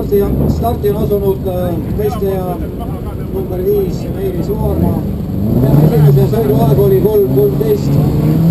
starti on asunud võistleja number 5 Meelis Uorma. Esimese sõiduaeg oli 3.13.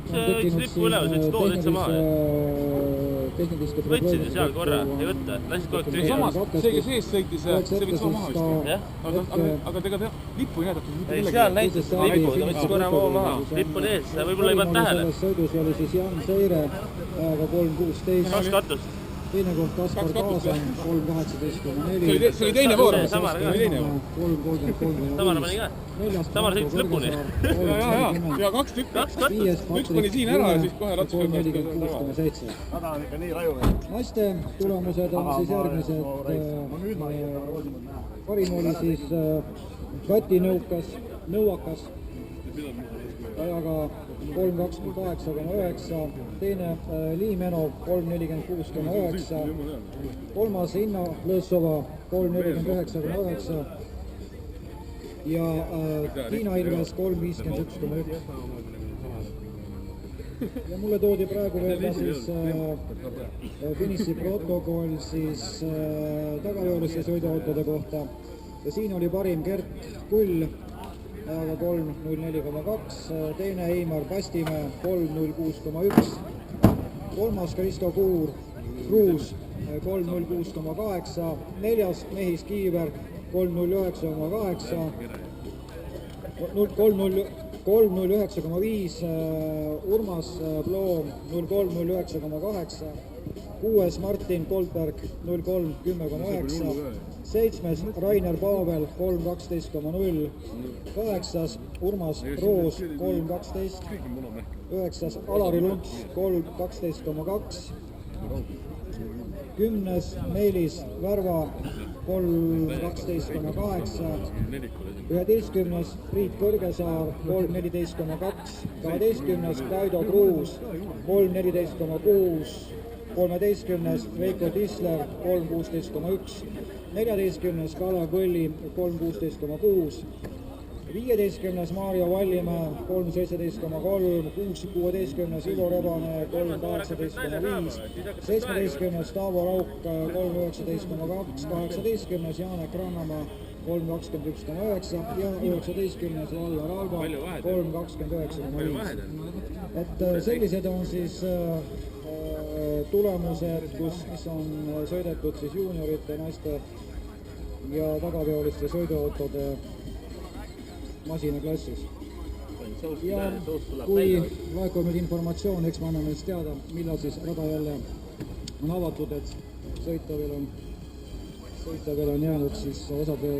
see võiks lippu üle, võtsid lood täitsa maha. tehniliste Võtsid ju seal korra, ei võtta, läksid kogu aeg tühja. Samas, see, kes ees sõitis, see võiks sama maha vist. Aga ega lippu ei näidatud mitte ei, millegi. seal näitas lippu, ta võttis korra maha. Lipp oli ees, võib-olla ei pannud tähele. selles sõidus oli siis Jan Seire ajaga 3.16. 2 katust. teine koht Kaspar Kaasan 3.18.4. See oli teine voor. Samar ka. 3.33. Samar pani ka. Samar sõitis lõpuni. Ja 2 tükki. Üks pani siin ära ja siis kohe ratsuga. 3.46.7. Rada on ikka nii raju. naiste tulemused on siis järgmised. parim oli siis Kati Nõuakas ajaga 3.28,9, teine Liimenov 3.46,9, kolmas Inna Lõõssova 3.49,9 ja Tiina Ilves 3.51,1. ja mulle toodi praegu veel ka siis finiši protokoll siis tagajooliste sõiduautode kohta ja siin oli parim Gert Kull ajaga 3.04,2, teine Eimar Pastimäe 3.06,1, kolmas Kristo Kruus 3.06,8, neljas Mehis Kiiver 3.09,8, 3.09,5, Urmas Ploom 0.3.09,8, kuues Martin Goldberg 0.3.10,9, seitsmes Rainer Pavel 3.12,0, kaheksas Urmas Roos 3.12, üheksas Alari Lunts 3.12,2, kümnes Meelis Värva 3.12,8, 11. Priit Kõrgesaar 3.14,2, 12. Kaido Kruus 3.14,6, 13. Veiko Tisler 3.16,1, 14. Kalev Põlli 3.16,6, 15. Maarja Vallimäe 3.17,3, 16. Ivo Rebane 3.18,5, 17. Taavo Rauk 3.19,2, 18. Janek Rannamäe 3.21,9 ja 19. Vallar Alba 3.29,5. et sellised on siis tulemused, mis on sõidetud siis juuniorite, naiste ja tagaveoliste sõiduautode masinaklassis. ja kui laekub nüüd informatsioon, eks me anname siis teada, millal siis rada jälle on avatud, et sõita veel on jäänud siis osadel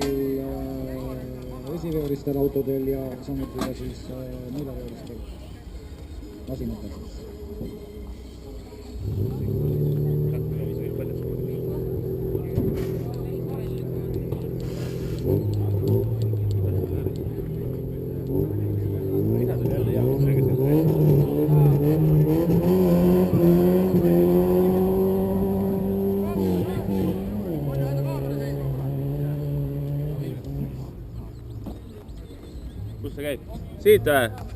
esiveolistel autodel ja samuti ka siis neljaveolistel masinatel. Kus see käib? Siit või?